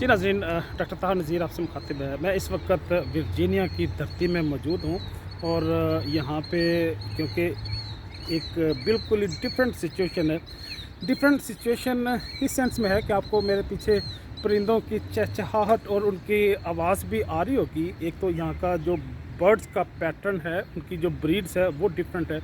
जी नाज़रीन, डॉक्टर ताहा नज़ीर आपसे मुखातिब है। मैं इस वक्त वर्जीनिया की धरती में मौजूद हूँ और यहाँ पे क्योंकि एक बिल्कुल ही डिफरेंट सिचुएशन है। डिफरेंट सिचुएशन इस सेंस में है कि आपको मेरे पीछे परिंदों की चहचहाहट और उनकी आवाज़ भी आ रही होगी। एक तो यहाँ का जो बर्ड्स का पैटर्न है, उनकी जो ब्रीड्स है वो डिफरेंट है।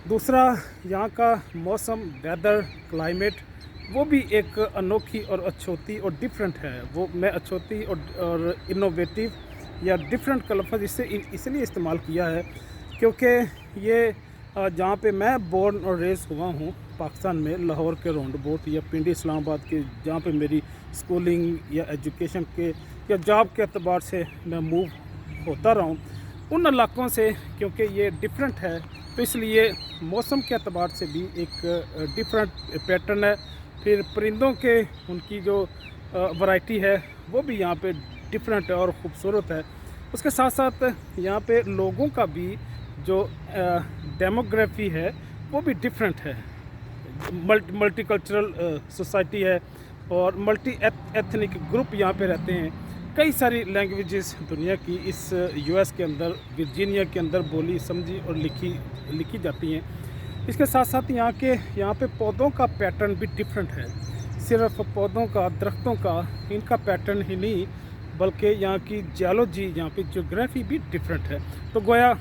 दूसरा, यहाँ का मौसम, वेदर, क्लाइमेट वो भी एक अनोखी और अछूती और डिफरेंट है। वो मैं अछूती और इनोवेटिव या डिफरेंट का लफ्ज़ इसलिए इस्तेमाल किया है क्योंकि ये जहाँ पे मैं बोर्न और रेज़ हुआ हूँ पाकिस्तान में, लाहौर के राउंड अबाउट या पिंडी इस्लामाबाद के, जहाँ पे मेरी स्कूलिंग या एजुकेशन के या जॉब के एतबार से मैं मूव होता रहा हूँ, उन इलाकों से क्योंकि ये डिफरेंट है तो इसलिए मौसम के एतबार से भी एक डिफरेंट पैटर्न है। फिर परिंदों के उनकी जो वैरायटी है वो भी यहाँ पे डिफरेंट है और ख़ूबसूरत है। उसके साथ साथ यहाँ पे लोगों का भी जो डेमोग्राफी है वो भी डिफरेंट है। मल्टीकल्चरल सोसाइटी है और मल्टी एथनिक ग्रुप यहाँ पे रहते हैं। कई सारी लैंग्वेजेस दुनिया की इस यूएस के अंदर, वर्जीनिया के अंदर बोली, समझी और लिखी जाती हैं। इसके साथ साथ यहाँ पे पौधों का पैटर्न भी डिफरेंट है। सिर्फ पौधों का, दरख्तों का, इनका पैटर्न ही नहीं बल्कि यहाँ की जियोलॉजी, यहाँ की ज्योग्राफी भी डिफरेंट है। तो गोया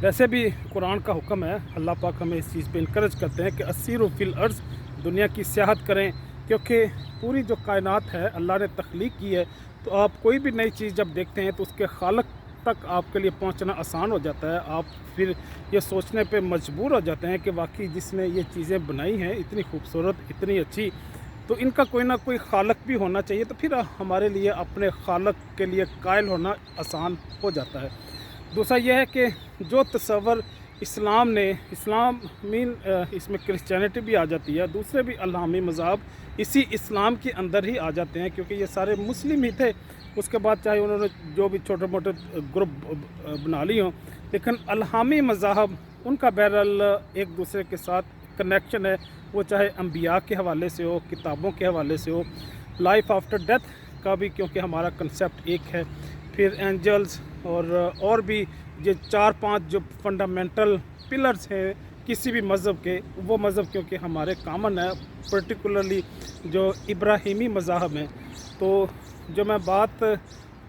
वैसे भी कुरान का हुक्म है, अल्लाह पाक हमें इस चीज़ पे इनकरेज करते हैं कि असीरु फिल अर्ज़, दुनिया की सियाहत करें, क्योंकि पूरी जो कायनात है अल्लाह ने तख्लीक की है। तो आप कोई भी नई चीज़ जब देखते हैं तो उसके खालक तक आपके लिए पहुंचना आसान हो जाता है। आप फिर ये सोचने पे मजबूर हो जाते हैं कि वाकई जिसने ये चीज़ें बनाई हैं इतनी खूबसूरत, इतनी अच्छी, तो इनका कोई ना कोई खालक भी होना चाहिए। तो फिर हमारे लिए अपने खालक के लिए कायल होना आसान हो जाता है। दूसरा यह है कि जो तसव्वुर इस्लाम ने, इस्लाम इसमें क्रिश्चियनिटी भी आ जाती है, दूसरे भी अल्लामी मज़हब इसी इस्लाम के अंदर ही आ जाते हैं क्योंकि ये सारे मुस्लिम ही थे। उसके बाद चाहे उन्होंने जो भी छोटे मोटे ग्रुप बना ली हों, लेकिन अल्लामी मज़हब उनका बहरहाल एक दूसरे के साथ कनेक्शन है। वो चाहे अंबिया के हवाले से हो, किताबों के हवाले से हो, लाइफ आफ्टर डेथ का भी, क्योंकि हमारा कंसेप्ट एक है। फिर एंजल्स और भी ये 4-5 जो फंडामेंटल पिलर्स हैं किसी भी मज़हब के, वो मज़हब क्योंकि हमारे कामन है, पर्टिकुलरली जो इब्राहिमी मज़हब हैं। तो जो मैं बात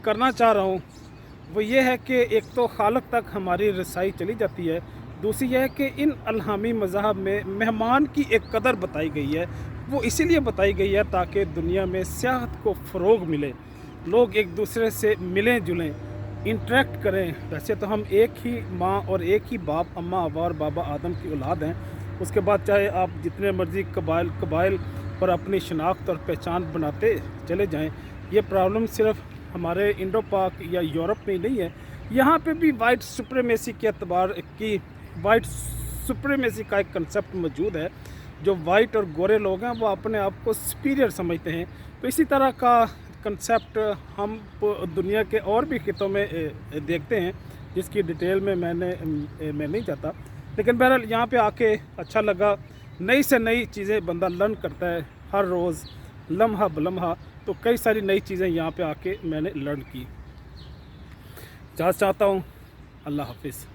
करना चाह रहा हूँ वो ये है कि एक तो खालक तक हमारी रसाई चली जाती है, दूसरी यह है कि इन अल्हामी मज़हब में मेहमान की एक कदर बताई गई है। वो इसीलिए बताई गई है ताकि दुनिया में सियाहत को फ़रोग़ मिले, लोग एक दूसरे से मिलें जुलें, इंटरेक्ट करें। वैसे तो हम एक ही माँ और एक ही बाप, अम्मा अब्बा और बाबा आदम की औलाद हैं। उसके बाद चाहे आप जितने मर्ज़ी कबाइल पर अपनी शनाख्त और पहचान बनाते चले जाएं, ये प्रॉब्लम सिर्फ हमारे इंडो पाक या यूरोप में ही नहीं है। यहाँ पे भी वाइट सुप्रीमेसी के एतबार की, वाइट सुप्रीमेसी का एक कंसेप्ट मौजूद है। जो वाइट और गोरे लोग हैं वो अपने आप को सुपीरियर समझते हैं। तो इसी तरह का कंसेप्ट हम दुनिया के और भी खितों में देखते हैं, जिसकी डिटेल में मैं नहीं जाता। लेकिन बहरहाल यहाँ पे आके अच्छा लगा। नई से नई चीज़ें बंदा लर्न करता है हर रोज़, लम्हा बलम्हा। तो कई सारी नई चीज़ें यहाँ पे आके मैंने लर्न की। इजाज़त चाहता हूँ। अल्लाह हाफिज़।